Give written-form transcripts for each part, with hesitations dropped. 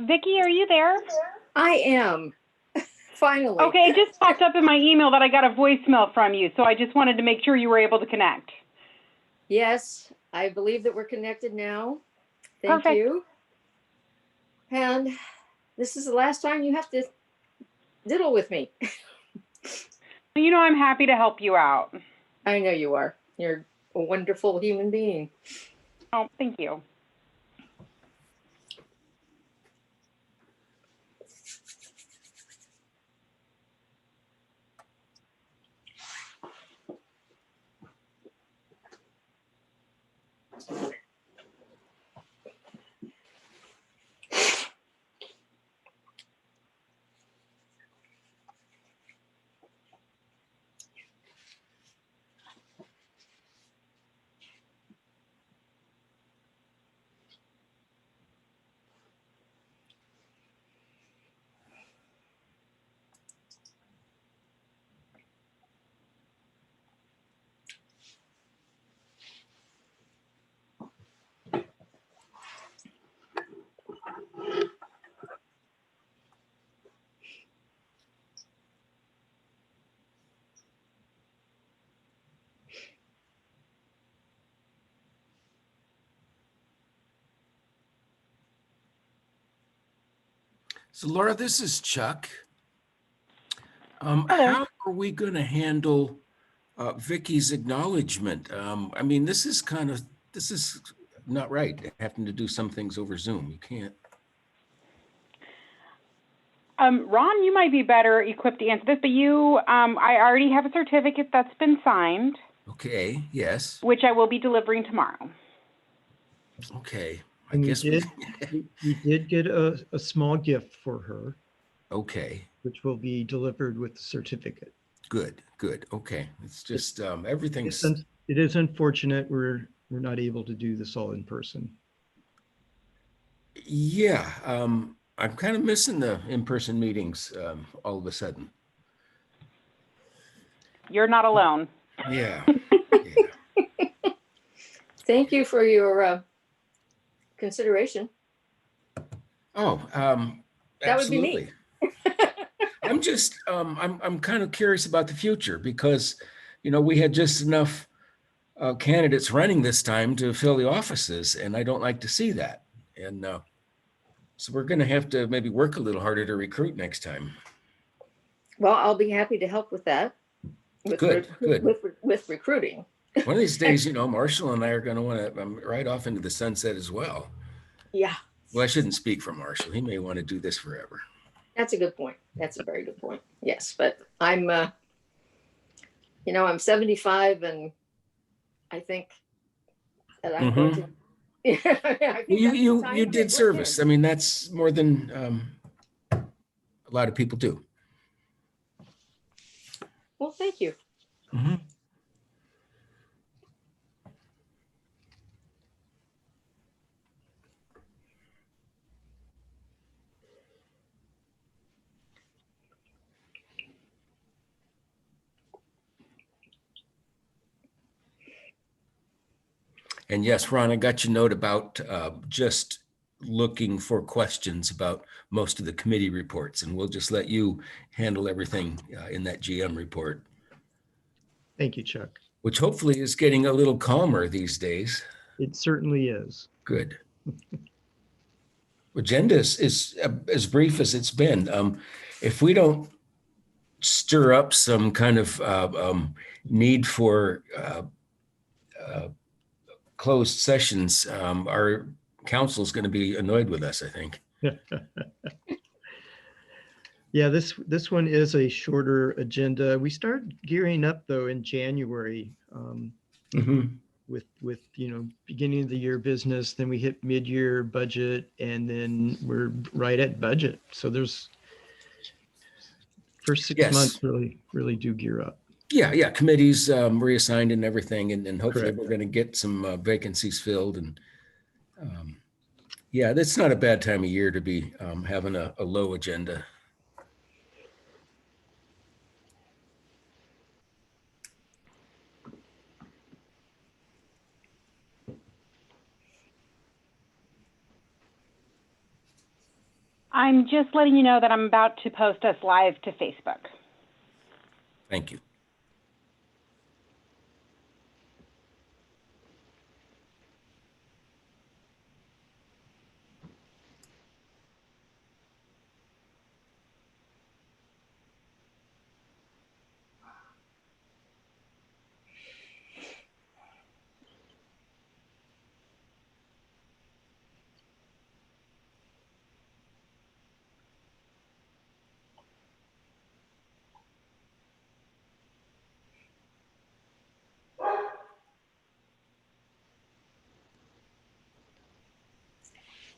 Vicki, are you there? I am. Finally. Okay, it just popped up in my email that I got a voicemail from you, so I just wanted to make sure you were able to connect. Yes, I believe that we're connected now. Thank Perfect. you. And this is the last time you have to diddle with me. You know I'm happy to help you out. I know you are. You're a wonderful human being. Oh, thank you. So Laura, this is Chuck. Hello. How are we going to handle Vicky's acknowledgement? I mean, this is not right, having to do some things over Zoom. You can't. Ron, you might be better equipped to answer this, but I already have a certificate that's been signed. Okay, yes. Which I will be delivering tomorrow. Okay. And we did get a small gift for her. Okay. Which will be delivered with the certificate. Good. Okay. It's just everything's. It is unfortunate we're not able to do this all in person. Yeah. I'm kind of missing the in-person meetings all of a sudden. You're not alone. Yeah. Thank you for your consideration. Oh, that absolutely. Would be me. I'm just, I'm kind of curious about the future because, we had just enough candidates running this time to fill the offices, and I don't like to see that. And so we're going to have to maybe work a little harder to recruit next time. Well, I'll be happy to help with that. Good. With recruiting. One of these days, Marshall and I are going to want to ride off into the sunset as well. Yeah. Well, I shouldn't speak for Marshall. He may want to do this forever. That's a good point. That's a very good point. Yes, but I'm, I'm 75, and I think that I'm going to. You did service. I mean, that's more than a lot of people do. Well, thank you. Mm-hmm. And yes, Ron, I got your note about just looking for questions about most of the committee reports, and we'll just let you handle everything in that GM report. Thank you, Chuck. Which hopefully is getting a little calmer these days. It certainly is. Good. Agenda is as brief as it's been. If we don't stir up some kind of need for closed sessions, our council is going to be annoyed with us, I think. Yeah, this one is a shorter agenda. We start gearing up though in January with beginning of the year business. Then we hit mid-year budget, and then we're right at budget. So there's first 6 months really do gear up. Yeah. Committees reassigned and everything, and hopefully Correct. we're going to get some vacancies filled. And yeah, that's not a bad time of year to be having a low agenda. I'm just letting you know that I'm about to post us live to Facebook. Thank you.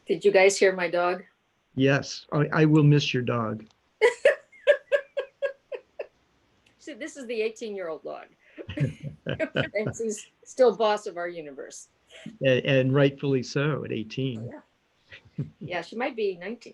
Did you guys hear my dog? Yes, I will miss your dog. See, this is the 18-year-old dog. And he's still boss of our universe. And rightfully so at 18. Yeah. Yeah, she might be 19.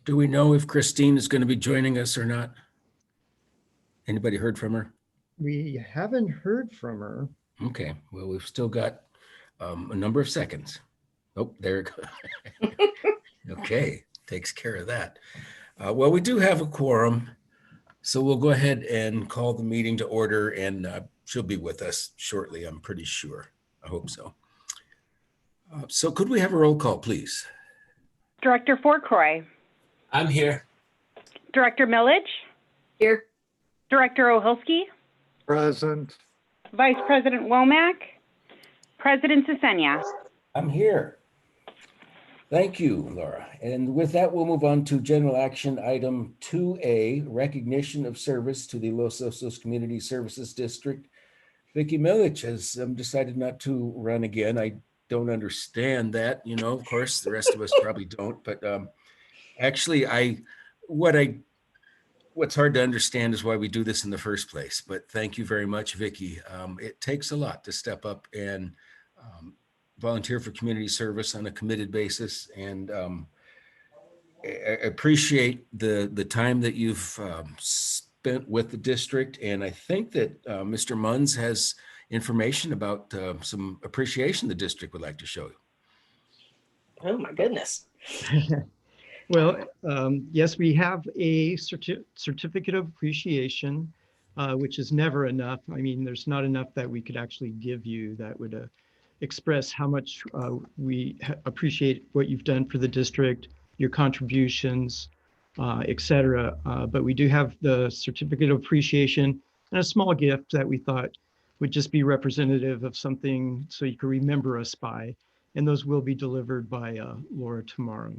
Do we know if Christine is going to be joining us or not? Anybody heard from her? We haven't heard from her. Okay, well, we've still got a number of seconds. Oh, there it goes. Okay, takes care of that. Well, we do have a quorum, so we'll go ahead and call the meeting to order, and she'll be with us shortly, I'm pretty sure. I hope so. So could we have a roll call, please? Director Forcroy, I'm here. Director Millage, Here. Director Ohilsky, Present. Vice President Womack, President Sesenia. I'm here. Thank you, Laura. And with that, we'll move on to general action item 2A, recognition of service to the Los Osos Community Services District. Vicki Milich has decided not to run again. I don't understand that, of course, the rest of us probably don't, but actually what's hard to understand is why we do this in the first place. But thank you very much, Vicki. It takes a lot to step up and volunteer for community service on a committed basis. And I appreciate the time that you've spent with the district. And I think that Mr. Munns has information about some appreciation the district would like to show you. Oh my goodness. Well, yes, we have a certificate of appreciation, which is never enough. I mean, there's not enough that we could actually give you that would express how much we appreciate what you've done for the district, your contributions, et cetera. But we do have the certificate of appreciation and a small gift that we thought would just be representative of something so you can remember us by. and those will be delivered by Laura tomorrow.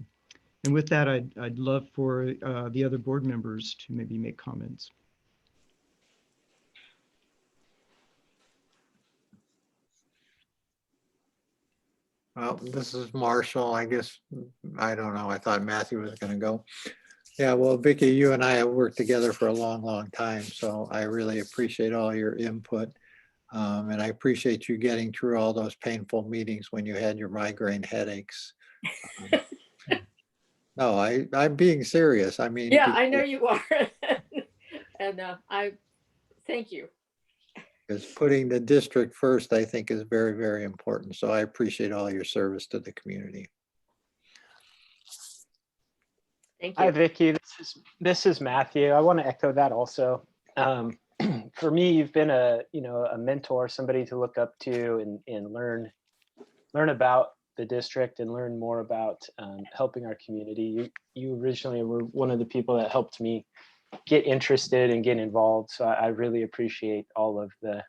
And with that, I'd love for the other board members to maybe make comments. Well, this is Marshall. I guess, I don't know. I thought Matthew was going to go. Yeah, well, Vicki, you and I have worked together for a long, long time. So I really appreciate all your input. And I appreciate you getting through all those painful meetings when you had your migraine headaches. No, I'm being serious. I mean, Yeah, I know you are. And I thank you. because putting the district first, I think, is very, very important. So I appreciate all your service to the community. Thank Hi, you. Vicki. This is Matthew. I want to echo that also. For me, you've been a mentor, somebody to look up to and learn about the district and learn more about helping our community. You originally were one of the people that helped me get interested and get involved. So I really appreciate all of the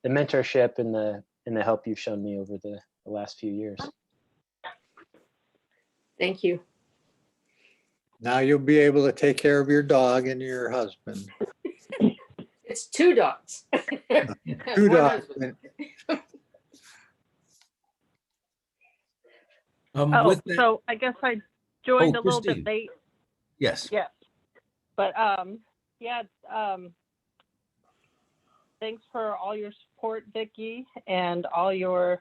mentorship and the help you've shown me over the last few years. Thank you. Now you'll be able to take care of your dog and your husband. It's 2 dogs. Two One dogs. husband. With that, So I guess I joined Oh, a little Christine. bit late. yes. Yeah. But yeah, thanks for all your support, Vicki, and all your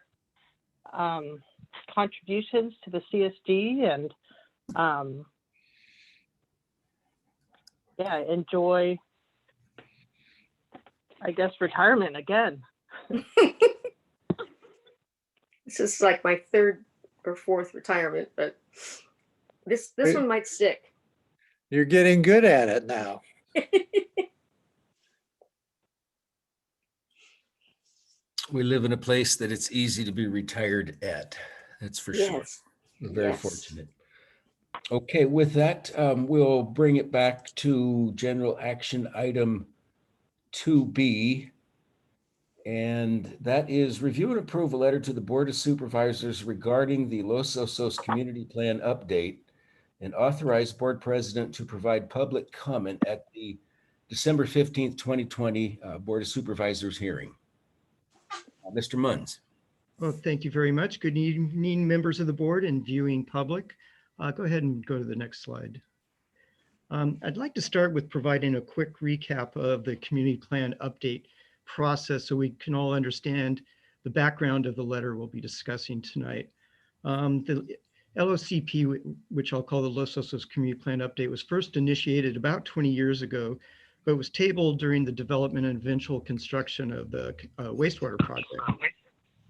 contributions to the CSD, and yeah, enjoy, I guess, retirement again. This is like my 3rd or 4th retirement, but this one might stick. You're getting good at it now. We live in a place that it's easy to be retired at. That's for sure. Yes. We're very Yes. fortunate. Okay, with that, we'll bring it back to general action item 2B. And that is review and approve a letter to the Board of Supervisors regarding the Los Osos Community Plan update and authorize board president to provide public comment at the December 15th, 2020 Board of Supervisors hearing. Mr. Munns. Well, thank you very much. Good evening, members of the board and viewing public. Go ahead and go to the next slide. I'd like to start with providing a quick recap of the community plan update process so we can all understand the background of the letter we'll be discussing tonight. The LOCP, which I'll call the Los Osos Community Plan Update, was first initiated about 20 years ago, but was tabled during the development and eventual construction of the wastewater project.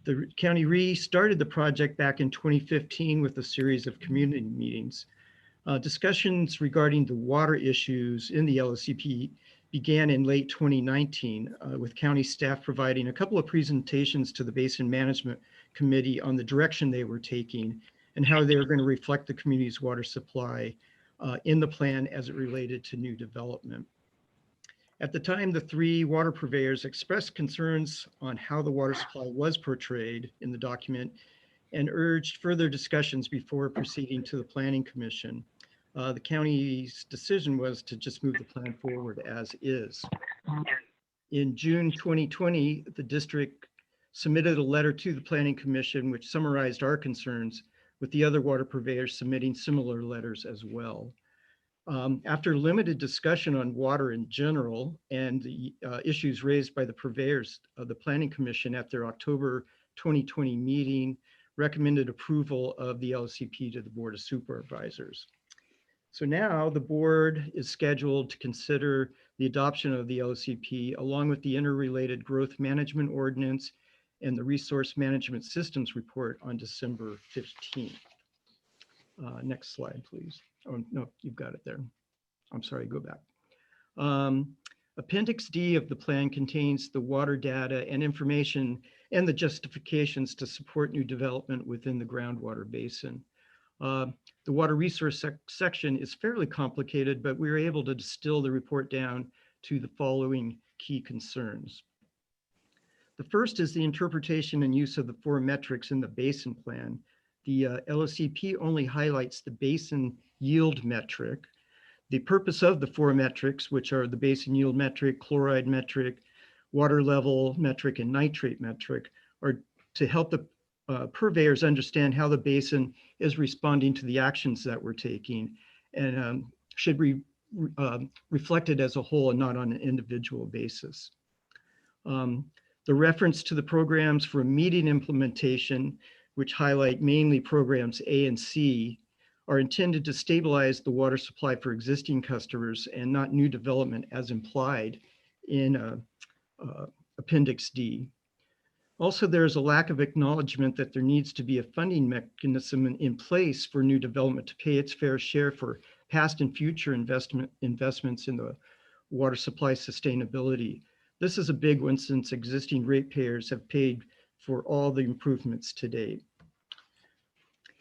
The county restarted the project back in 2015 with a series of community meetings. Discussions regarding the water issues in the LOCP began in late 2019 with county staff providing a couple of presentations to the Basin Management Committee on the direction they were taking and how they were going to reflect the community's water supply in the plan as it related to new development. At the time, the 3 water purveyors expressed concerns on how the water supply was portrayed in the document and urged further discussions before proceeding to the Planning Commission. The county's decision was to just move the plan forward as is. In June 2020, the district submitted a letter to the Planning Commission which summarized our concerns, with the other water purveyors submitting similar letters as well. After limited discussion on water in general and the issues raised by the purveyors of the Planning Commission at their October 2020 meeting, recommended approval of the LCP to the Board of Supervisors. So now the board is scheduled to consider the adoption of the LCP along with the interrelated growth management ordinance and the resource management systems report on December 15th. Next slide, please. Oh, no, you've got it there. I'm sorry, go back. Appendix D of the plan contains the water data and information and the justifications to support new development within the groundwater basin. The water resource section is fairly complicated, but we were able to distill the report down to the following key concerns. The first is the interpretation and use of the 4 metrics in the Basin plan. The LOCP only highlights the Basin yield metric. The purpose of the 4 metrics, which are the Basin yield metric, chloride metric, water level metric, and nitrate metric, are to help the purveyors understand how the basin is responding to the actions that we're taking, and should be reflected as a whole and not on an individual basis. The reference to the programs for immediate implementation, which highlight mainly programs A and C, are intended to stabilize the water supply for existing customers and not new development as implied in Appendix D. Also, there is a lack of acknowledgement that there needs to be a funding mechanism in place for new development to pay its fair share for past and future investments in the water supply sustainability. This is a big one since existing ratepayers have paid for all the improvements to date.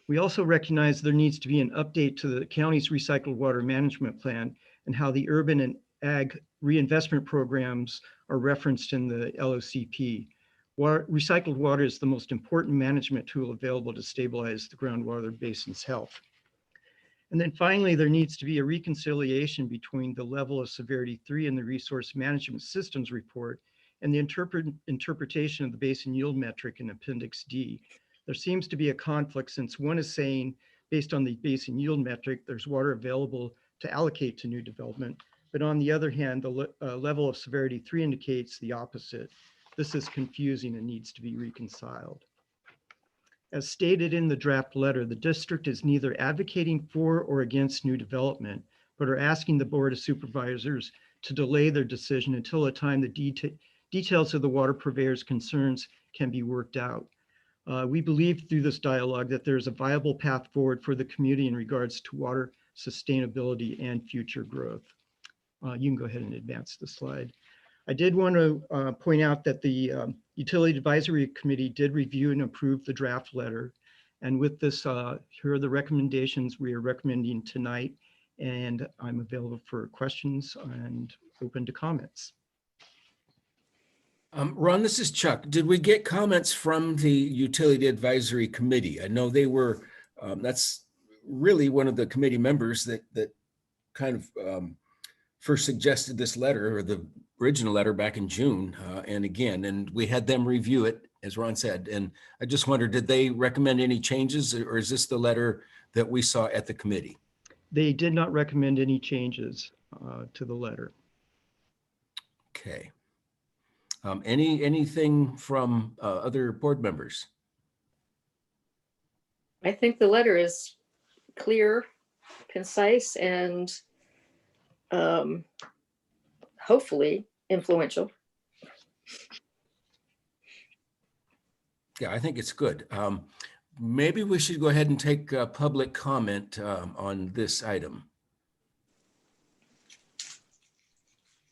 We also recognize there needs to be an update to the county's recycled water management plan and how the urban and ag reinvestment programs are referenced in the LOCP. Recycled water is the most important management tool available to stabilize the groundwater basin's health. And then finally, there needs to be a reconciliation between the level of severity 3 in the resource management systems report and the interpretation of the basin yield metric in Appendix D. There seems to be a conflict since one is saying, based on the basin yield metric, there's water available to allocate to new development. But on the other hand, the level of severity 3 indicates the opposite. This is confusing and needs to be reconciled. As stated in the draft letter, the district is neither advocating for or against new development, but are asking the Board of Supervisors to delay their decision until a time the details of the water purveyor's concerns can be worked out. We believe through this dialogue that there is a viable path forward for the community in regards to water sustainability and future growth. You can go ahead and advance the slide. I did want to point out that the Utility Advisory Committee did review and approve the draft letter. And with this, here are the recommendations we are recommending tonight. And I'm available for questions and open to comments. Ron, this is Chuck. Did we get comments from the Utility Advisory Committee? I know they were, that's really one of the committee members that kind of first suggested this letter, or the original letter, back in June, and we had them review it, as Ron said. And I just wondered, did they recommend any changes, or is this the letter that we saw at the committee? They did not recommend any changes to the letter. Okay. Anything from other board members? I think the letter is clear, concise, and hopefully influential. Yeah, I think it's good. Maybe we should go ahead and take public comment on this item.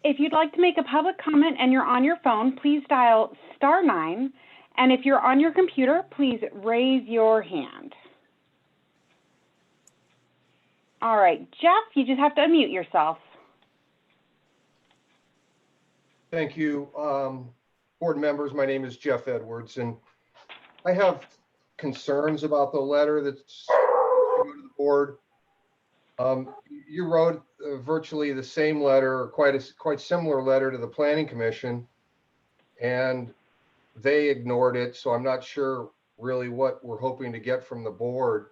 If you'd like to make a public comment and you're on your phone, please dial *9. And if you're on your computer, please raise your hand. All right, Jeff, you just have to unmute yourself. Thank you. Board members, my name is Jeff Edwards, and I have concerns about the letter that's going to the board. You wrote virtually the same letter, or quite similar letter to the Planning Commission, and they ignored it. So I'm not sure really what we're hoping to get from the board.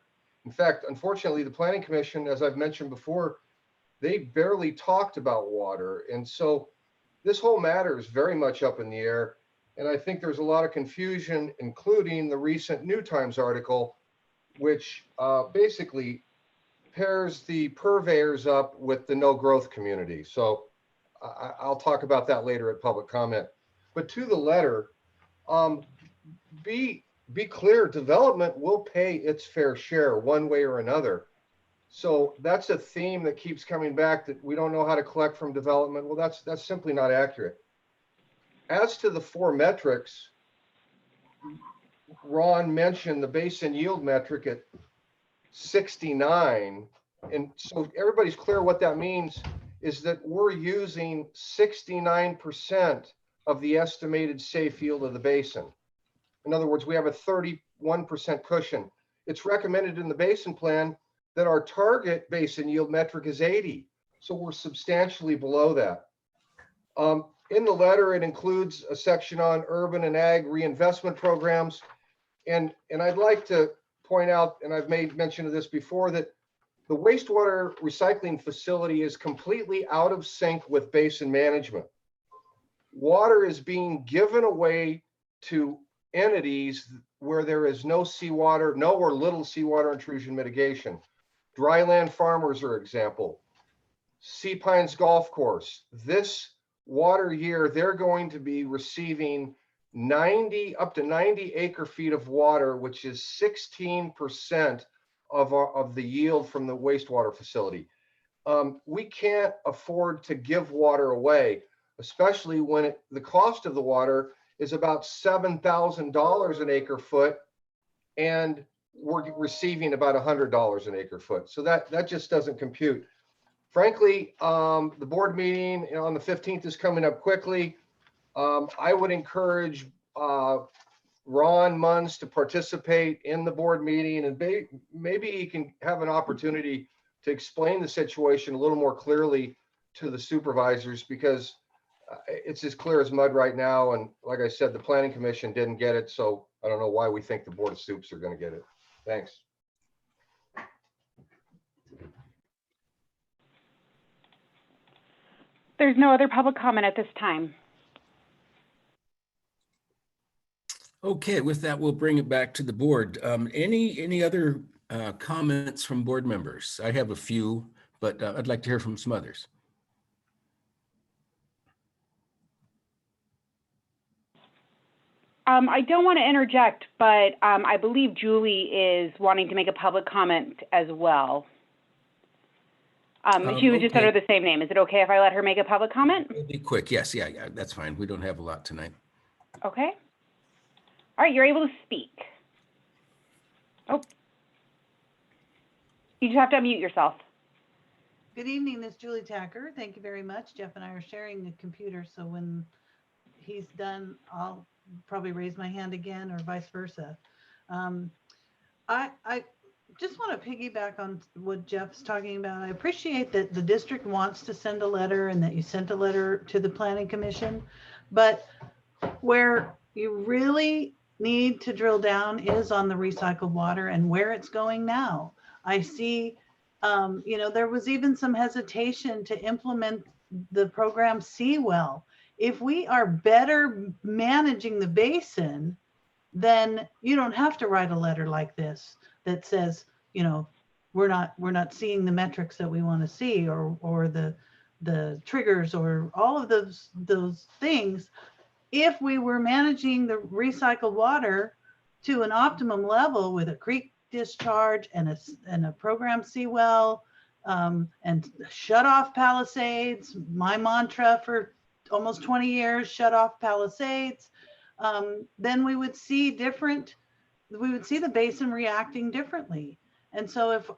In fact, unfortunately, the Planning Commission, as I've mentioned before, they barely talked about water. And so this whole matter is very much up in the air. And I think there's a lot of confusion, including the recent New Times article, which basically pairs the purveyors up with the no growth community. So I'll talk about that later at public comment. But to the letter, be clear, development will pay its fair share one way or another. So that's a theme that keeps coming back, that we don't know how to collect from development. Well, that's simply not accurate. As to the 4 metrics, Ron mentioned the basin yield metric at 69. And so everybody's clear what that means is that we're using 69% of the estimated safe yield of the basin. In other words, we have a 31% cushion. It's recommended in the basin plan that our target basin yield metric is 80. So we're substantially below that. In the letter, it includes a section on urban and ag reinvestment programs. And I'd like to point out, and I've made mention of this before, that the wastewater recycling facility is completely out of sync with basin management. Water is being given away to entities where there is no seawater, no or little seawater intrusion mitigation. Dryland farmers are an example. Sea Pines Golf Course. This water year, they're going to be receiving up to 90 acre feet of water, which is 16% of the yield from the wastewater facility. We can't afford to give water away, especially when the cost of the water is about $7,000 an acre foot, and we're receiving about $100 an acre foot. So that just doesn't compute. Frankly, the board meeting on the 15th is coming up quickly. I would encourage Ron Munns to participate in the board meeting, and maybe he can have an opportunity to explain the situation a little more clearly to the supervisors, because it's as clear as mud right now. And like I said, the planning commission didn't get it. So I don't know why we think the board of supes are going to get it. Thanks. There's no other public comment at this time. Okay, with that, we'll bring it back to the board. Any other comments from board members? I have a few, but I'd like to hear from some others. I don't want to interject, but I believe Julie is wanting to make a public comment as well. She was just okay. under the same name. Is it okay if I let her make a public comment? It'll be quick. Yes, yeah, that's fine. We don't have a lot tonight. Okay. All right, you're able to speak. Oh. You just have to unmute yourself. Good evening, this is Julie Tacker. Thank you very much. Jeff and I are sharing the computer, so when he's done, I'll probably raise my hand again or vice versa. I just want to piggyback on what Jeff's talking about. I appreciate that the district wants to send a letter and that you sent a letter to the planning commission, but where you really need to drill down is on the recycled water and where it's going now. I see, there was even some hesitation to implement the program Seawell. If we are better managing the basin, then you don't have to write a letter like this that says, we're not seeing the metrics that we want to see, or the triggers, or all of those things. If we were managing the recycled water to an optimum level with a creek discharge and a program Seawell, and shut off Palisades, my mantra for almost 20 years, shut off Palisades, then we would see the basin reacting differently. And so if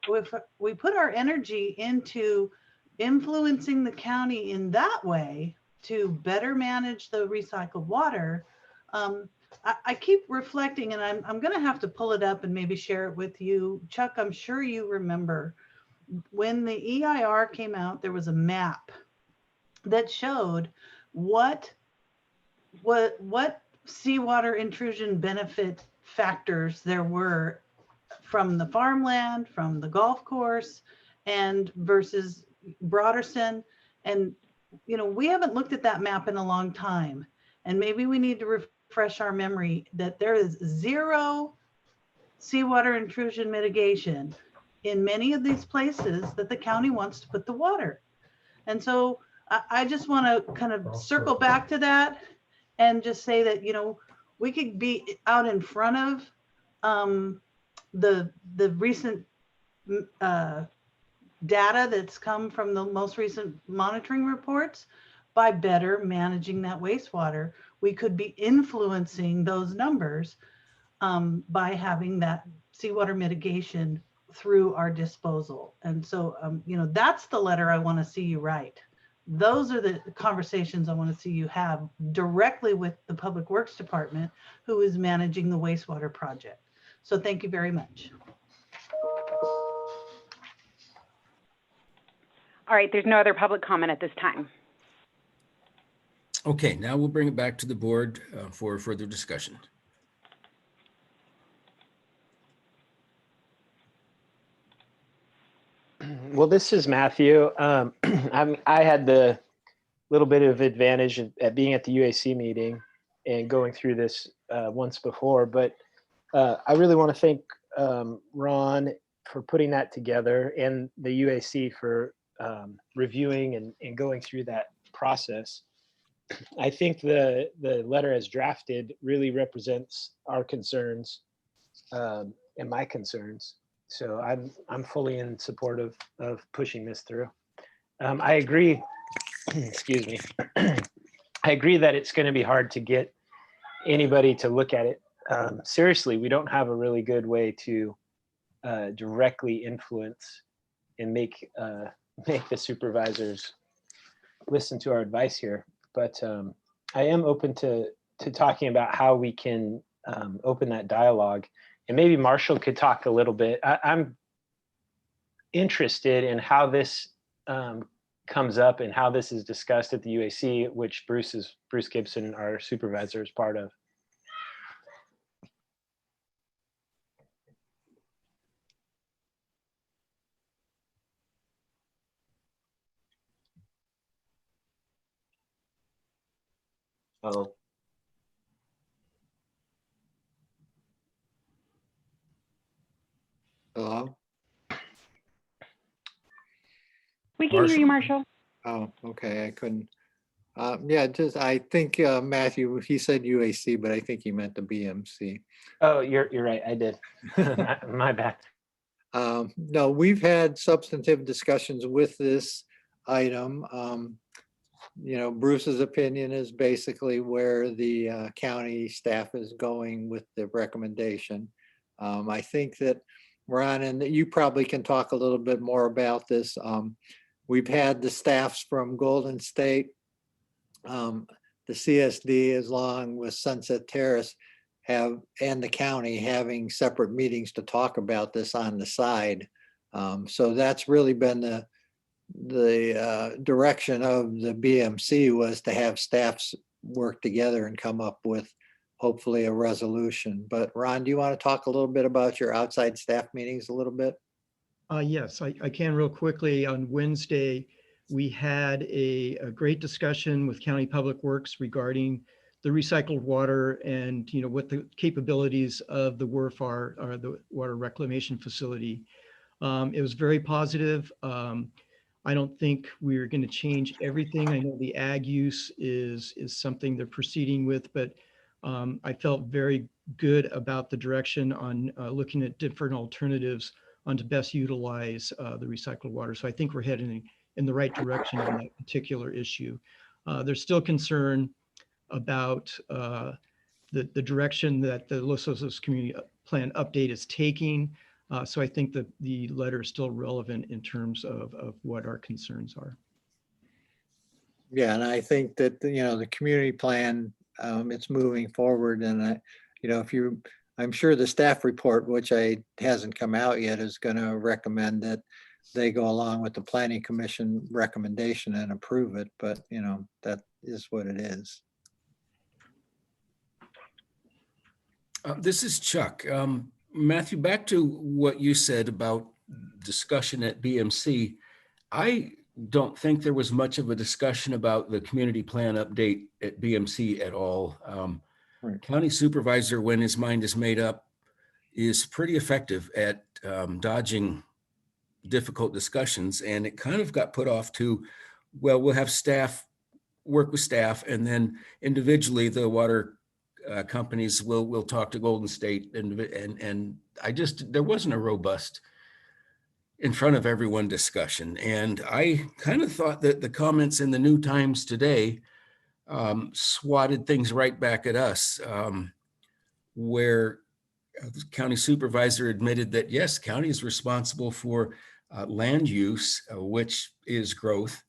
we put our energy into influencing the county in that way to better manage the recycled water, I keep reflecting, and I'm going to have to pull it up and maybe share it with you. Chuck, I'm sure you remember when the EIR came out, there was a map that showed what seawater intrusion benefit factors there were from the farmland, from the golf course, and versus Broderson. And we haven't looked at that map in a long time, and maybe we need to refresh our memory that there is zero seawater intrusion mitigation in many of these places that the county wants to put the water. And so I just want to kind of circle back to that and just say that, we could be out in front of the recent data that's come from the most recent monitoring reports. By better managing that wastewater, we could be influencing those numbers by having that seawater mitigation through our disposal. And so, that's the letter I want to see you write. Those are the conversations I want to see you have directly with the Public Works Department, who is managing the wastewater project. So thank you very much. All right, there's no other public comment at this time. Okay, now we'll bring it back to the board for further discussion. Well, this is Matthew. I had the little bit of advantage at being at the UAC meeting and going through this once before, but I really want to thank Ron for putting that together and the UAC for reviewing and going through that process. I think the letter as drafted really represents our concerns and my concerns. So I'm fully in support of pushing this through. I agree, excuse me. I agree that it's going to be hard to get anybody to look at it seriously. We don't have a really good way to directly influence and make the supervisors listen to our advice here. But I am open to talking about how we can open that dialogue. And maybe Marshall could talk a little bit. I'm interested in how this comes up and how this is discussed at the UAC, which Bruce Gibson, our supervisor, is part of. Oh. Hello? We can hear you, Marshall. Oh, okay, I couldn't. Yeah, just, I think Matthew, he said UAC, but I think he meant the BMC. Oh, you're right, I did. My bad. No, we've had substantive discussions with this item. You know, Bruce's opinion is basically where the county staff is going with the recommendation. I think that Ron, and you probably can talk a little bit more about this. We've had the staffs from Golden State, the CSD, as long with Sunset Terrace, and the county having separate meetings to talk about this on the side. So that's really been the direction of the BMC, was to have staffs work together and come up with hopefully a resolution. But Ron, do you want to talk a little bit about your outside staff meetings a little bit? Yes, I can real quickly. On Wednesday, we had a great discussion with County Public Works regarding the recycled water and what the capabilities of the WRF are, or the water reclamation facility. It was very positive. I don't think we're going to change everything. I know the ag use is something they're proceeding with, but I felt very good about the direction on looking at different alternatives on to best utilize the recycled water. So I think we're heading in the right direction on that particular issue. There's still concern about the direction that the Los Osos Community Plan update is taking. So I think that the letter is still relevant in terms of what our concerns are. Yeah, and I think that, the community plan, it's moving forward, and I'm sure the staff report, which hasn't come out yet, is going to recommend that they go along with the planning commission recommendation and approve it. But, that is what it is. This is Chuck. Matthew, back to what you said about discussion at BMC. I don't think there was much of a discussion about the community plan update at BMC at all. Right. County supervisor, when his mind is made up, is pretty effective at dodging difficult discussions. And it kind of got put off to, well, we'll have staff work with staff, and then individually the water companies will talk to Golden State, and there wasn't a robust in front of everyone discussion. And I kind of thought that the comments in the New Times today swatted things right back at us, where the county supervisor admitted that yes, county is responsible for land use, which is growth,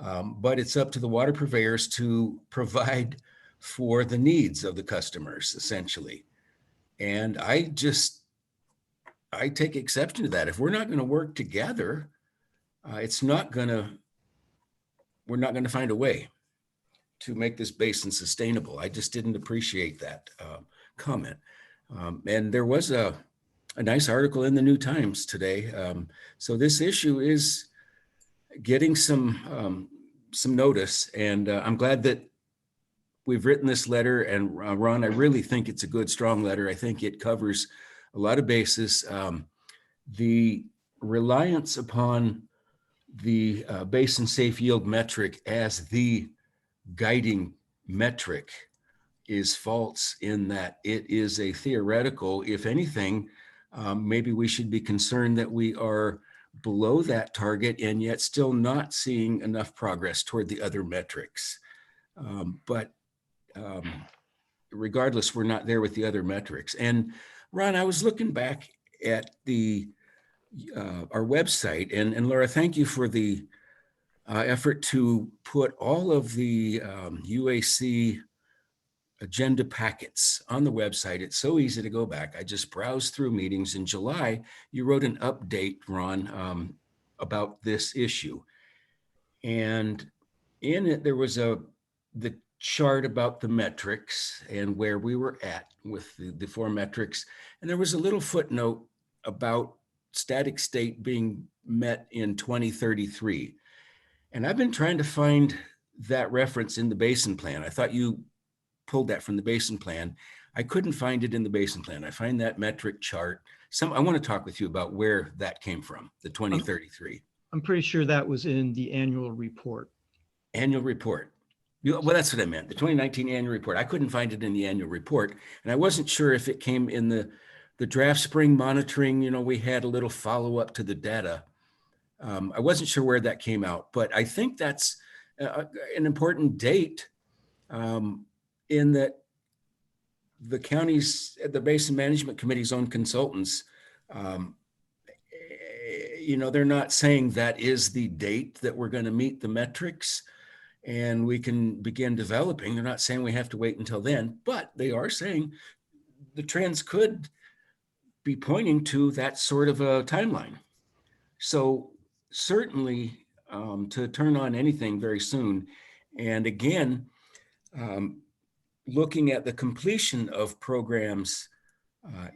But it's up to the water purveyors to provide for the needs of the customers, essentially. And I take exception to that. If we're not going to work together, we're not going to find a way to make this basin sustainable. I just didn't appreciate that comment. And there was a nice article in the New Times today. So this issue is getting some notice, and I'm glad that we've written this letter. And Ron, I really think it's a good, strong letter. I think it covers a lot of bases. The reliance upon the basin safe yield metric as the guiding metric is false in that it is a theoretical. If anything, maybe we should be concerned that we are below that target and yet still not seeing enough progress toward the other metrics. But regardless, we're not there with the other metrics. And Ron, I was looking back at our website, and Laura, thank you for the effort to put all of the UAC agenda packets on the website. It's so easy to go back. I just browsed through meetings. In July, you wrote an update, Ron, about this issue. And in it, there was the chart about the metrics and where we were at with the 4 metrics. And there was a little footnote about static state being met in 2033. And I've been trying to find that reference in the Basin Plan. I thought you pulled that from the Basin Plan. I couldn't find it in the Basin Plan. I find that metric chart. I want to talk with you about where that came from, the 2033. I'm pretty sure that was in the annual report. Annual report. Well, that's what I meant, the 2019 annual report. I couldn't find it in the annual report. And I wasn't sure if it came in the draft spring monitoring. We had a little follow-up to the data. I wasn't sure where that came out, but I think that's an important date in that the county's, the Basin Management Committee's own consultants, they're not saying that is the date that we're going to meet the metrics and we can begin developing. They're not saying we have to wait until then, but they are saying the trends could be pointing to that sort of a timeline. So certainly to turn on anything very soon. And again, looking at the completion of programs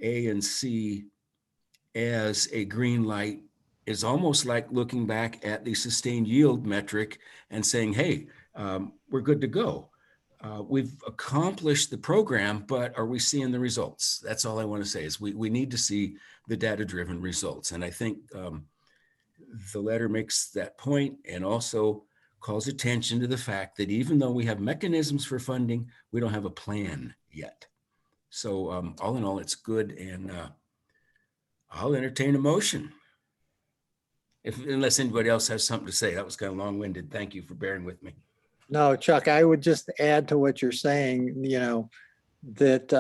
A and C as a green light is almost like looking back at the sustained yield metric and saying, hey, we're good to go. We've accomplished the program, but are we seeing the results? That's all I want to say is we need to see the data-driven results. And I think the letter makes that point and also calls attention to the fact that even though we have mechanisms for funding, we don't have a plan yet. So all in all, it's good. And I'll entertain a motion. Unless anybody else has something to say. That was kind of long-winded. Thank you for bearing with me. No, Chuck, I would just add to what you're saying, that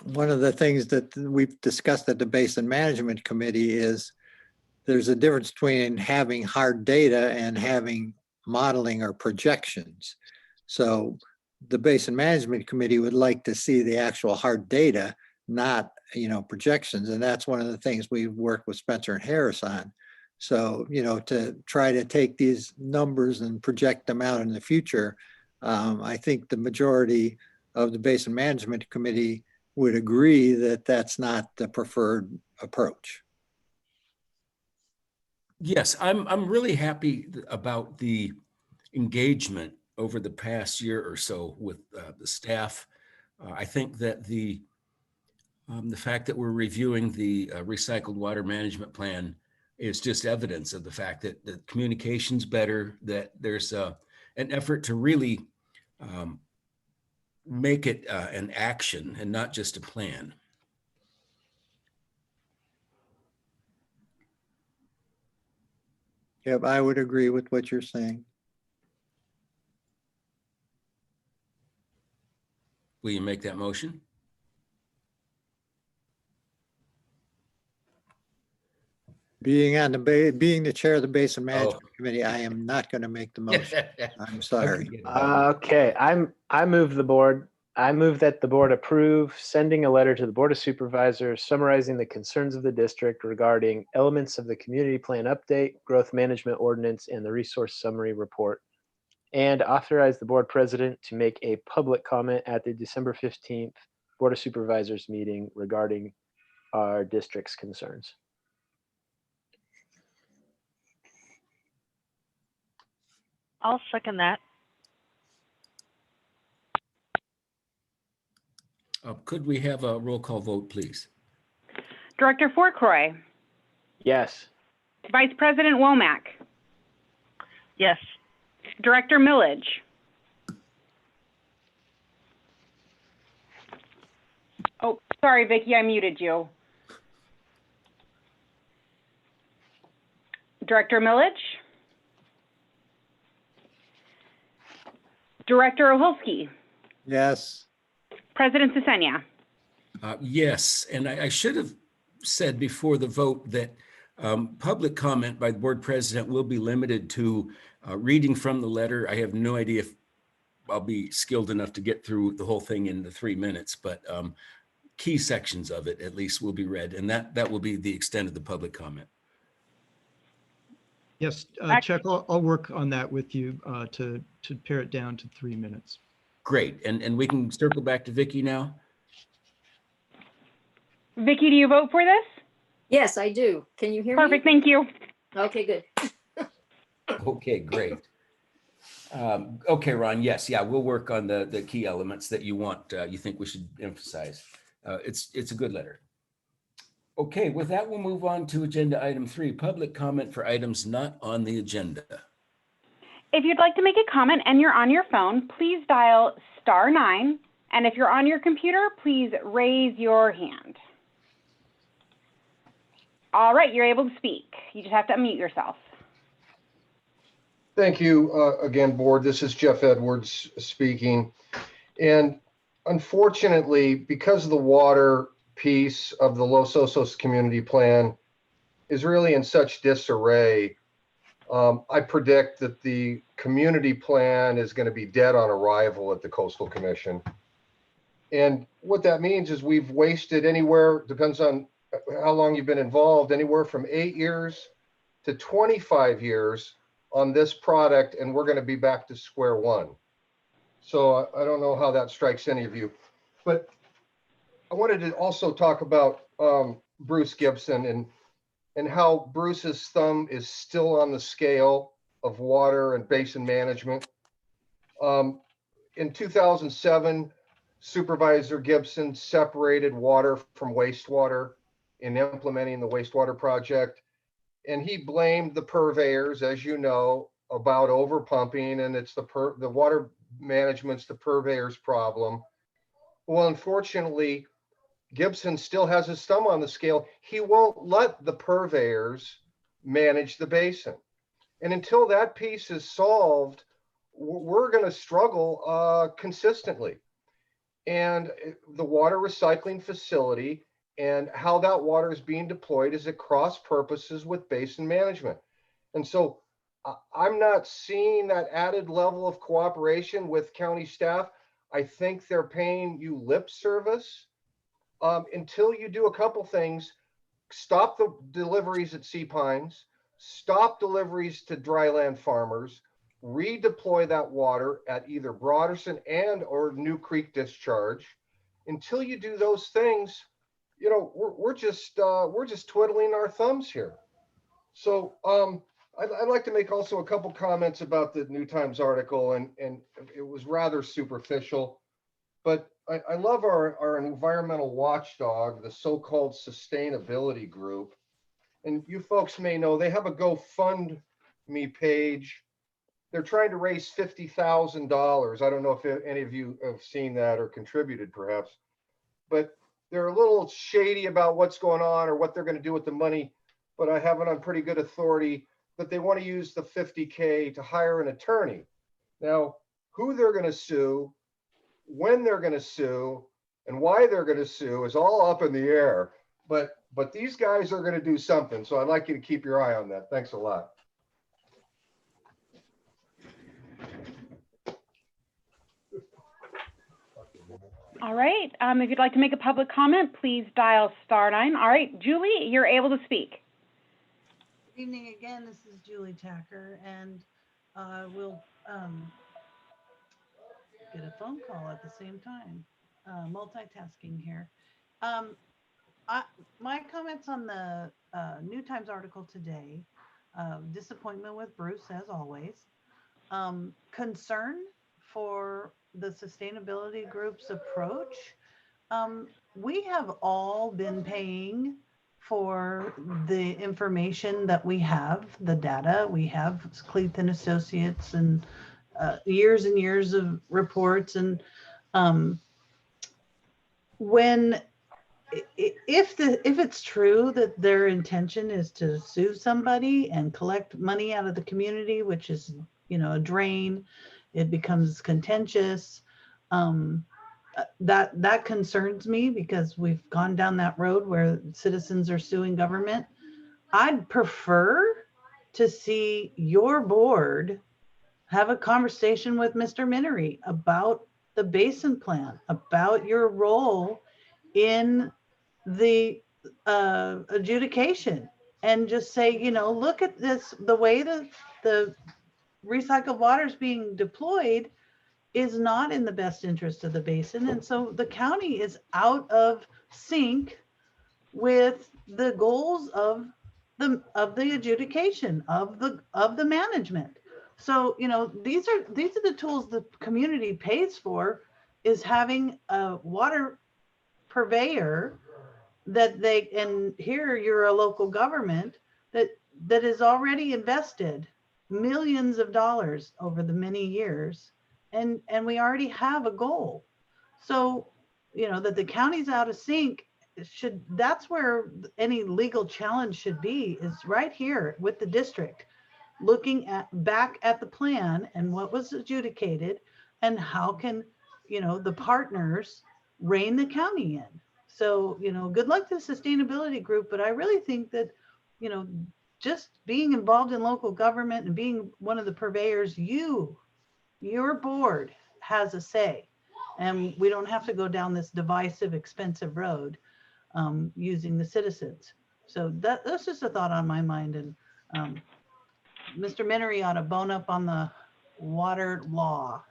one of the things that we've discussed at the Basin Management Committee is there's a difference between having hard data and having modeling or projections. So the Basin Management Committee would like to see the actual hard data, not projections. And that's one of the things we've worked with Spencer and Harris on. So, to try to take these numbers and project them out in the future, I think the majority of the Basin Management Committee would agree that that's not the preferred approach. Yes, I'm really happy about the engagement over the past year or so with the staff. I think that the fact that we're reviewing the recycled water management plan is just evidence of the fact that the communication's better, that there's an effort to really make it an action and not just a plan. Yep, I would agree with what you're saying. Will you make that motion? Being the chair of the Basin Management Oh. Committee, I am not going to make the motion. I'm sorry. Okay, I move that the board approve sending a letter to the Board of Supervisors summarizing the concerns of the district regarding elements of the community plan update, growth management ordinance, and the resource summary report, and authorize the board president to make a public comment at the December 15th Board of Supervisors meeting regarding our district's concerns. I'll second that. Could we have a roll call vote, please? Director Forkroy, Yes. Vice President Womack, Yes. Director Millage, oh, sorry, Vicki, I muted you. Director Millage, Director Oholsky, Yes. President Sisenia. Yes, and I should have said before the vote that public comment by the board president will be limited to reading from the letter. I have no idea if I'll be skilled enough to get through the whole thing in the 3 minutes, but key sections of it at least will be read, and that will be the extent of the public comment. Yes, Chuck, I'll work on that with you to pare it down to 3 minutes. Great, and we can circle back to Vicki now. Vicki, do you vote for this? Yes, I do. Can you hear me? Perfect, thank you. Okay, good. Okay, great. Okay, Ron, yes, yeah, we'll work on the key elements that you want, you think we should emphasize. It's a good letter. Okay, with that, we'll move on to agenda item 3, public comment for items not on the agenda. If you'd like to make a comment and you're on your phone, please dial *9. And if you're on your computer, please raise your hand. All right, you're able to speak. You just have to unmute yourself. Thank you again, board. This is Jeff Edwards speaking. And unfortunately, because of the water piece of the Los Osos community plan is really in such disarray, I predict that the community plan is going to be dead on arrival at the Coastal Commission. And what that means is we've wasted anywhere, depends on how long you've been involved, anywhere from 8 years to 25 years on this product, and we're going to be back to square one. So I don't know how that strikes any of you, but I wanted to also talk about Bruce Gibson and how Bruce's thumb is still on the scale of water and basin management. In 2007, Supervisor Gibson separated water from wastewater in implementing the wastewater project. And he blamed the purveyors, as you know, about overpumping, and it's the water management's the purveyor's problem. Well, unfortunately, Gibson still has his thumb on the scale. He won't let the purveyors manage the basin. And until that piece is solved, we're going to struggle consistently. And the water recycling facility and how that water is being deployed is at cross purposes with basin management. And so I'm not seeing that added level of cooperation with county staff. I think they're paying you lip service until you do a couple things. Stop the deliveries at Sea Pines, stop deliveries to dryland farmers, redeploy that water at either Broderson and or New Creek discharge. Until you do those things, you know, we're just twiddling our thumbs here. So I'd like to make also a couple comments about the New Times article, and it was rather superficial, but I love our environmental watchdog, the so-called sustainability group. And you folks may know they have a GoFundMe page. They're trying to raise $50,000. I don't know if any of you have seen that or contributed perhaps, but they're a little shady about what's going on or what they're going to do with the money. But I have it on pretty good authority that they want to use the $50K to hire an attorney. Now, who they're going to sue, when they're going to sue, and why they're going to sue is all up in the air. But but these guys are going to do something. So I'd like you to keep your eye on that. Thanks a lot. All right. If you'd like to make a public comment, please dial *9. All right, Julie, you're able to speak. Good evening again. This is Julie Tacker, and we'll get a phone call at the same time. Multitasking here. My comments on the New Times article today, disappointment with Bruce as always, concern for the sustainability group's approach. We have all been paying for the information that we have, the data. We have Cleath and Associates and years and years of reports. And if it's true that their intention is to sue somebody and collect money out of the community, which is, a drain, it becomes contentious. That concerns me because we've gone down that road where citizens are suing government. I'd prefer to see your board have a conversation with Mr. Minery about the Basin plan, about your role in the adjudication, and just say, look at this, the way the recycled water is being deployed is not in the best interest of the basin. And so the county is out of sync with the goals of the adjudication of the management. So, these are the tools the community pays for, is having a water purveyor and here you're a local government that is already invested millions of dollars over the many years. And we already have a goal. So, that the county's out of sync that's where any legal challenge should be, is right here with the district, looking back at the plan and what was adjudicated and how can, the partners rein the county in. So, good luck to the sustainability group, but I really think that, just being involved in local government and being one of the purveyors, your board has a say, and we don't have to go down this divisive, expensive road using the citizens. So that's just a thought on my mind. And Mr. Minery ought to bone up on the water law.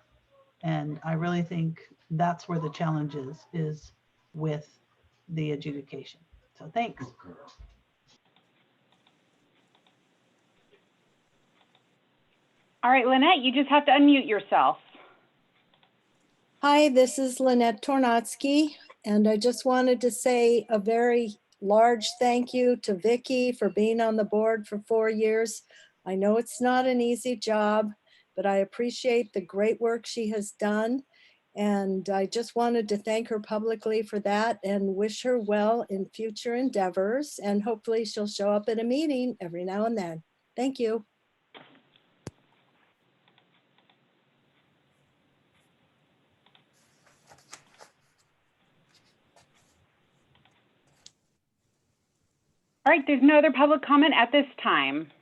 And I really think that's where the challenge is with the adjudication. So thanks. All right, Lynette, you just have to unmute yourself. Hi, this is Lynette Tornatsky, and I just wanted to say a very large thank you to Vicki for being on the board for 4 years. I know it's not an easy job, but I appreciate the great work she has done. And I just wanted to thank her publicly for that and wish her well in future endeavors. And hopefully she'll show up at a meeting every now and then. Thank you. All right, there's no other public comment at this time.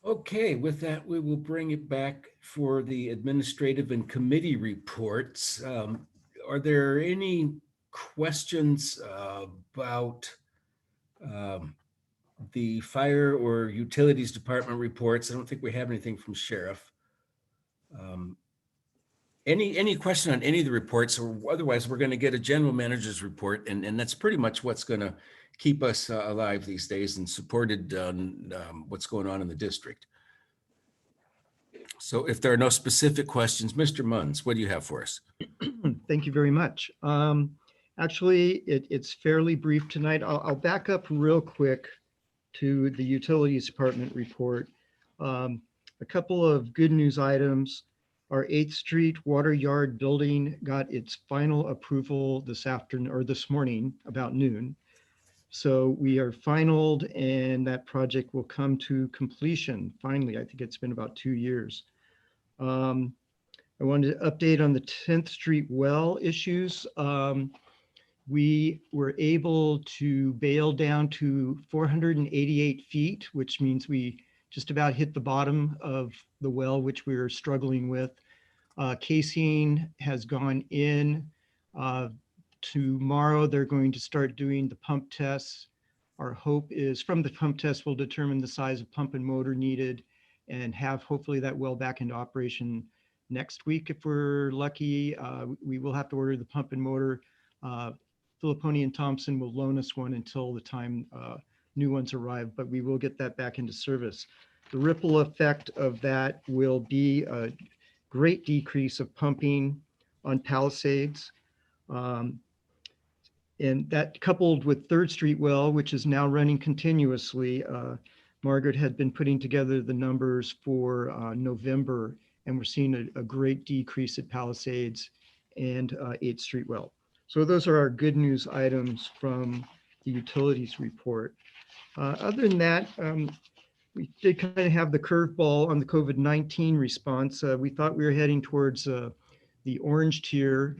Okay, with that, we will bring it back for the administrative and committee reports. Are there any questions about the fire or utilities department reports? I don't think we have anything from sheriff. Any question on any of the reports, or otherwise we're going to get a general manager's report, and that's pretty much what's going to keep us alive these days and supported what's going on in the district. So if there are no specific questions, Mr. Munns, what do you have for us? Thank you very much. Actually, it's fairly brief tonight. I'll back up real quick to the utilities department report. A couple of good news items. Our 8th Street Water Yard building got its final approval this afternoon, or this morning, about noon. So we are finalized, and that project will come to completion finally. I think it's been about 2 years. I wanted to update on the 10th Street well issues. We were able to bail down to 488 feet, which means we just about hit the bottom of the well, which we were struggling with. Casing has gone in. Tomorrow, they're going to start doing the pump tests. Our hope is from the pump test, we'll determine the size of pump and motor needed and have hopefully that well back into operation next week. If we're lucky, we will have to order the pump and motor. Filipponi and Thompson will loan us one until the time new ones arrive, but we will get that back into service. The ripple effect of that will be a great decrease of pumping on Palisades. And that coupled with 3rd Street well, which is now running continuously, Margaret had been putting together the numbers for November, and we're seeing a great decrease at Palisades and 8th Street well. So those are our good news items from the utilities report. Other than that, we did kind of have the curveball on the COVID-19 response. We thought we were heading towards the orange tier,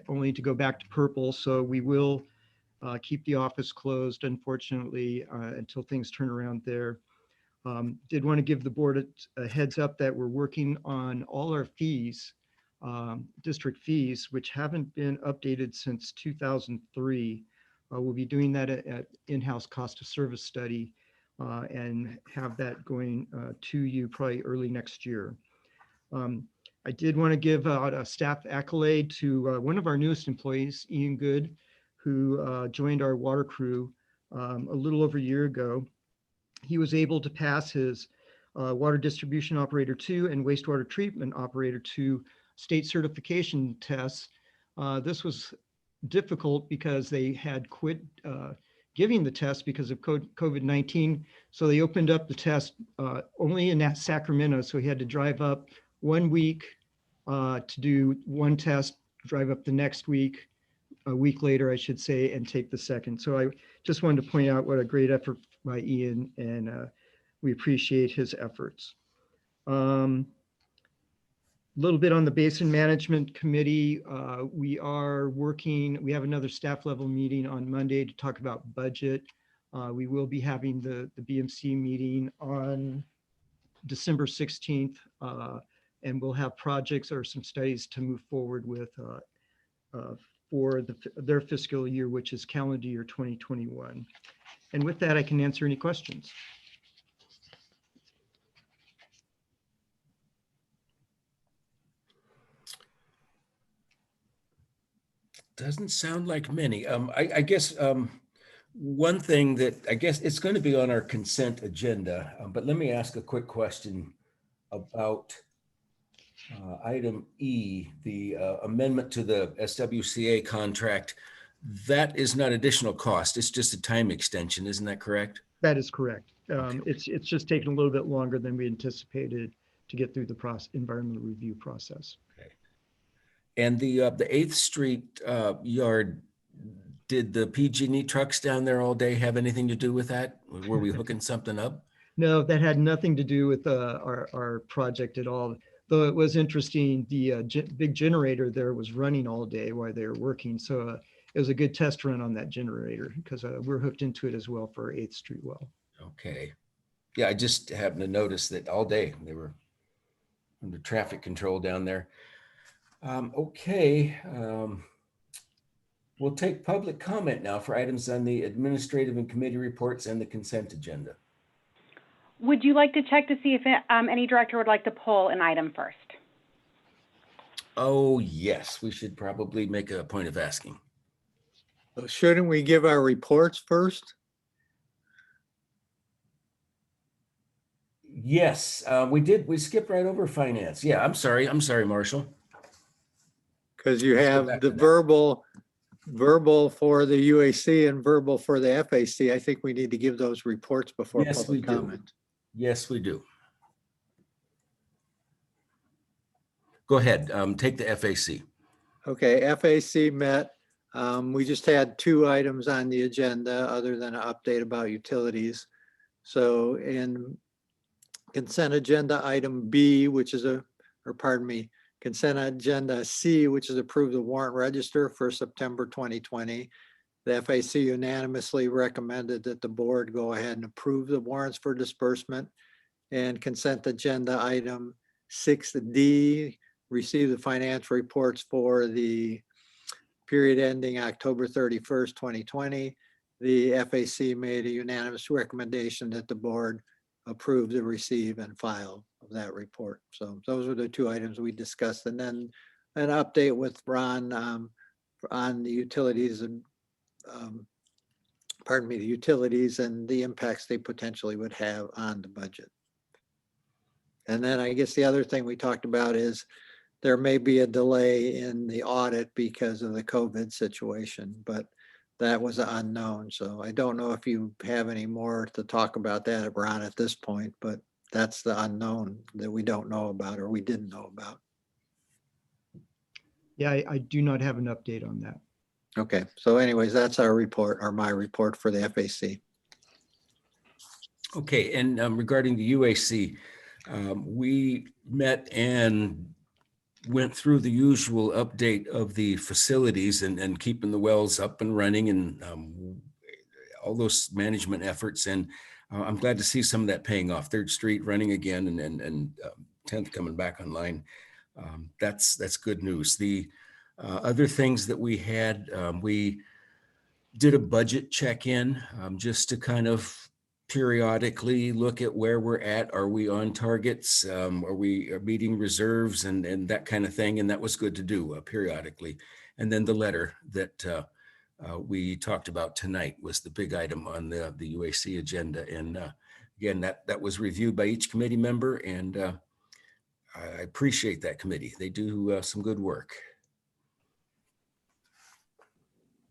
only to go back to purple. So we will keep the office closed, unfortunately, until things turn around there. Did want to give the board a heads up that we're working on all our fees, district fees, which haven't been updated since 2003. We'll be doing that at in-house cost of service study and have that going to you probably early next year. I did want to give out a staff accolade to one of our newest employees, Ian Good, who joined our water crew a little over a year ago. He was able to pass his Water Distribution Operator 2 and Wastewater Treatment Operator 2 state certification tests. This was difficult because they had quit giving the test because of COVID-19. So they opened up the test only in Sacramento. So he had to drive up 1 week to do one test, drive up the next week, a week later, I should say, and take the second. So I just wanted to point out what a great effort by Ian, and we appreciate his efforts. A little bit on the Basin Management Committee. We are working, we have another staff level meeting on Monday to talk about budget. We will be having the BMC meeting on December 16th, and we'll have projects or some studies to move forward with for their fiscal year, which is calendar year 2021. And with that, I can answer any questions. Doesn't sound like many. I guess one thing that I guess it's going to be on our consent agenda, but let me ask a quick question about item E, the amendment to the SWCA contract. That is not additional cost. It's just a time extension. Isn't that correct? That is correct. Okay. It's just taken a little bit longer than we anticipated to get through the environmental review process. Okay. And the 8th Street yard, did the PG&E trucks down there all day have anything to do with that? Were we hooking something up? No, that had nothing to do with our project at all. Though it was interesting, the big generator there was running all day while they were working. So it was a good test run on that generator because we're hooked into it as well for our 8th Street well. Okay. Yeah, I just happened to notice that all day they were under traffic control down there. Okay. We'll take public comment now for items on the administrative and committee reports and the consent agenda. Would you like to check to see if any director would like to pull an item first? Oh, yes, we should probably make a point of asking. Shouldn't we give our reports first? Yes, we did. We skipped right over finance. Yeah, I'm sorry, Marshall. Because you Let's go have back the to that. verbal for the UAC and verbal for the FAC. I think we need to give those reports before Yes, we public do. comment. Yes, we do. Go ahead, take the FAC. Okay, FAC met. We just had 2 items on the agenda other than an update about utilities. So in consent agenda item B, which is Consent agenda C, which is approve the warrant register for September 2020. The FAC unanimously recommended that the board go ahead and approve the warrants for disbursement. And consent agenda item 6D, receive the financial reports for the period ending October 31st, 2020. The FAC made a unanimous recommendation that the board approve the receive and file of that report. So those are the two items we discussed. And then an update with Ron on the utilities and the utilities and the impacts they potentially would have on the budget. And then I guess the other thing we talked about is there may be a delay in the audit because of the COVID situation, but that was unknown. So I don't know if you have any more to talk about that, Ron, at this point, but that's the unknown that we don't know about or we didn't know about. Yeah, I do not have an update on that. Okay, so anyways, that's our report or my report for the FAC. Okay, and regarding the UAC, we met and went through the usual update of the facilities and keeping the wells up and running and all those management efforts. And I'm glad to see some of that paying off. 3rd Street running again and 10th coming back online. That's good news. The other things that we had, we did a budget check-in just to kind of periodically look at where we're at. Are we on targets? Are we meeting reserves and that kind of thing? And that was good to do periodically. And then the letter that we talked about tonight was the big item on the UAC agenda. And again, that was reviewed by each committee member, and I appreciate that committee. They do some good work.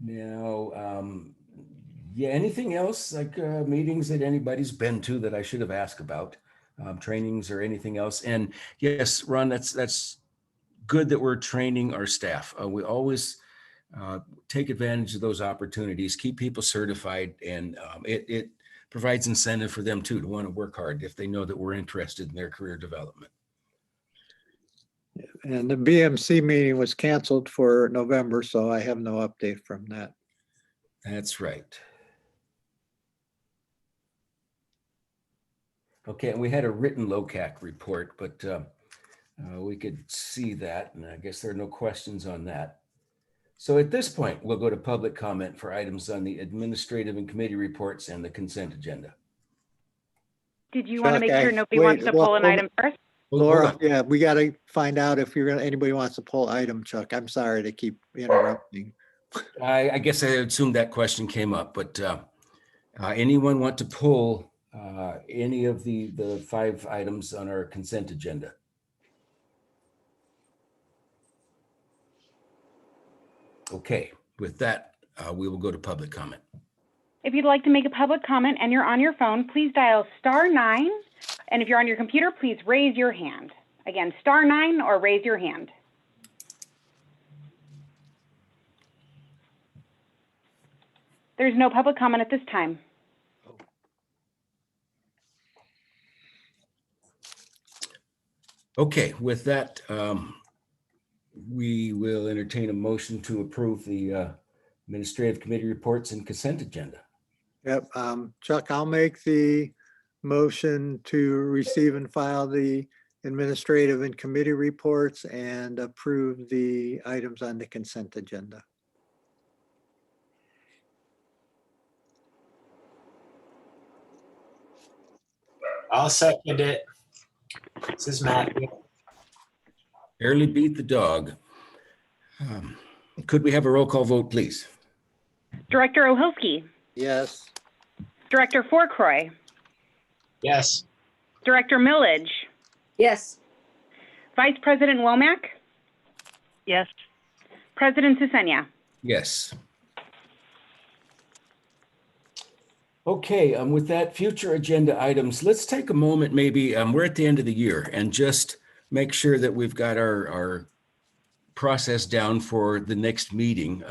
Now, yeah, anything else like meetings that anybody's been to that I should have asked about, trainings or anything else? And yes, Ron, that's good that we're training our staff. We always take advantage of those opportunities, keep people certified, and it provides incentive for them too to want to work hard if they know that we're interested in their career development. And the BMC meeting was canceled for November, so I have no update from that. That's right. Okay, and we had a written LOCAC report, but we could see that, and I guess there are no questions on that. So at this point, we'll go to public comment for items on the administrative and committee reports and the consent agenda. Did you want to Chuck, make sure nobody wants to pull an item first? Laura, yeah, we got to find out if anybody wants to pull item, Chuck. I'm sorry to keep interrupting. I guess I assumed that question came up, but anyone want to pull any of the 5 items on our consent agenda? Okay, with that, we will go to public comment. If you'd like to make a public comment and you're on your phone, please dial *9. And if you're on your computer, please raise your hand. Again, *9 or raise your hand. There's no public comment at this time. Okay, with that, we will entertain a motion to approve the administrative committee reports and consent agenda. Yep, Chuck, I'll make the motion to receive and file the administrative and committee reports and approve the items on the consent agenda. I'll second it. This is Matthew. Barely beat the dog. Could we have a roll call vote, please? Director Ohilsky. Yes. Director Fourcroy. Yes. Director Millage. Yes. Vice President Womack. Yes. President Sisenia. Yes. Okay, with that, future agenda items, let's take a moment, maybe, we're at the end of the year, and just make sure that we've got our process down for the next meeting.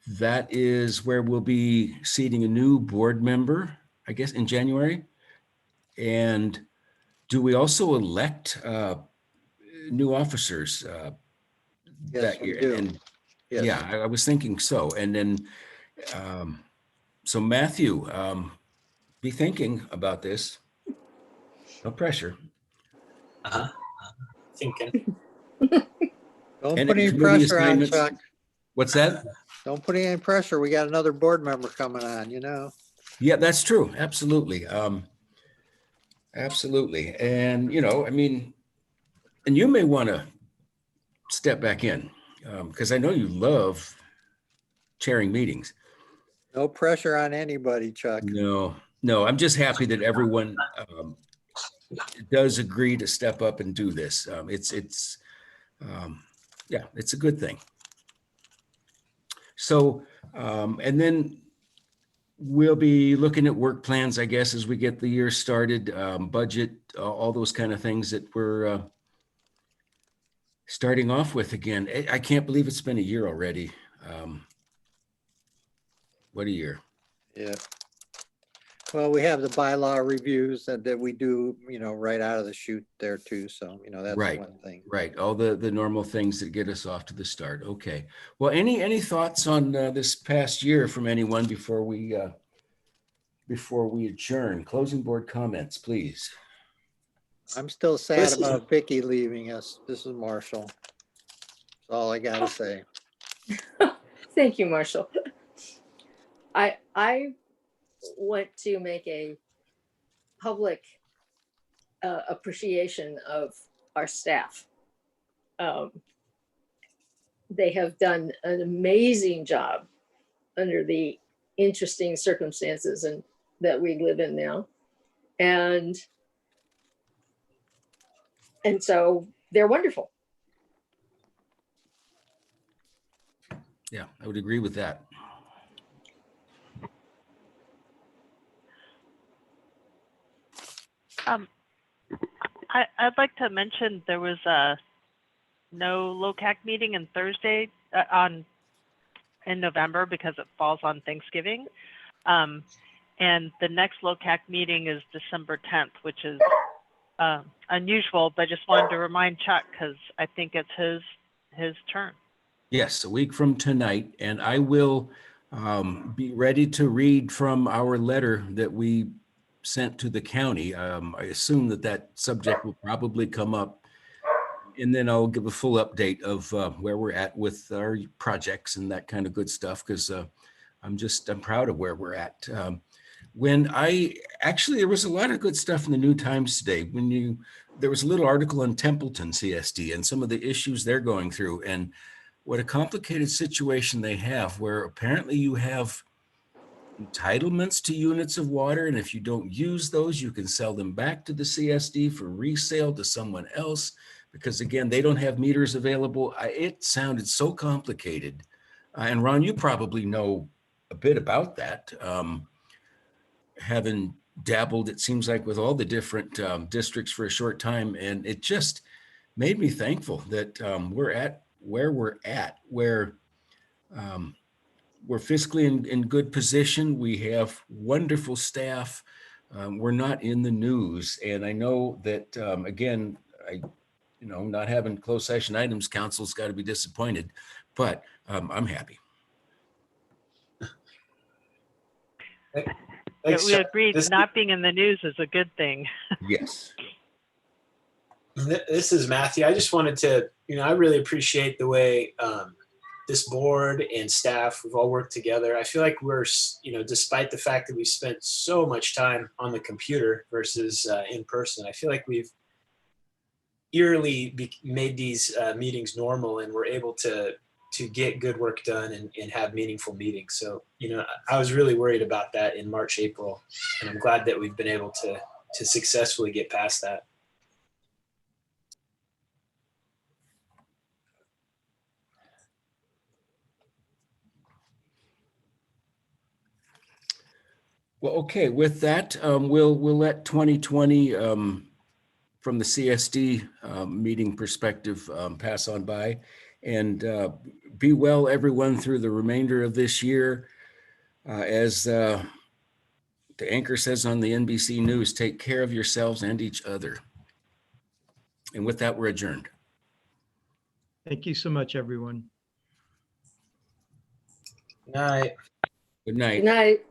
That is where we'll be seating a new board member, I guess, in January. And do we also elect new officers Yes, that we year. do. And Yes. yeah, I was thinking so. And then, so Matthew, be thinking about this. No pressure. Thinking. Don't And put any committee pressure on assignments. Chuck. What's that? Don't put any pressure. We got another board member coming on, Yeah, that's true. Absolutely. Absolutely. And, I mean, and you may want to step back in because I know you love chairing meetings. No pressure on anybody, Chuck. No, I'm just happy that everyone does agree to step up and do this. Yeah, it's a good thing. So, and then we'll be looking at work plans, I guess, as we get the year started, budget, all those kind of things that we're starting off with again. I can't believe it's been a year already. What a year. Yeah. Well, we have the bylaw reviews that we do, right out of the chute there too. So, that's Right. one thing. Right. All the normal things that get us off to the start. Okay. Well, any thoughts on this past year from anyone before we adjourn? Closing board comments, please. I'm still sad about Vicky leaving us. This is Marshall. That's all I gotta say. Thank you, Marshall. I want to make a public appreciation of our staff. They have done an amazing job under the interesting circumstances that we live in now. And so they're wonderful. Yeah, I would agree with that. I'd like to mention there was no LOCAC meeting in Thursday in November because it falls on Thanksgiving. And the next LOCAC meeting is December 10th, which is unusual, but just wanted to remind Chuck because I think it's his turn. Yes, a week from tonight, and I will be ready to read from our letter that we sent to the county. I assume that subject will probably come up, and then I'll give a full update of where we're at with our projects and that kind of good stuff, because I'm proud of where we're at. There was a lot of good stuff in the New Times today. There was a little article on Templeton CSD and some of the issues they're going through, and what a complicated situation they have, where apparently you have entitlements to units of water, and if you don't use those, you can sell them back to the CSD for resale to someone else, because again, they don't have meters available. It sounded so complicated. And Ron, you probably know a bit about that, having dabbled, it seems like, with all the different districts for a short time, and it just made me thankful that we're at where we're at, where we're fiscally in good position. We have wonderful staff. We're not in the news. And I know that, again, not having closed session items, council's got to be disappointed, but I'm happy. Thanks, we agreed not being in the news is a good thing. Yes. This is Matthew. I just wanted to, I really appreciate the way this board and staff, we've all worked together. I feel like we're, despite the fact that we spent so much time on the computer versus in person, I feel like we've eerily made these meetings normal, and we're able to get good work done and have meaningful meetings. So, I was really worried about that in March, April, and I'm glad that we've been able to successfully get past that. Well, okay, with that, we'll let 2020 from the CSD meeting perspective pass on by, and be well, everyone, through the remainder of this year. As the anchor says on the NBC News, take care of yourselves and each other. And with that, we're adjourned. Thank you so much, everyone. Night. Good night. Good night.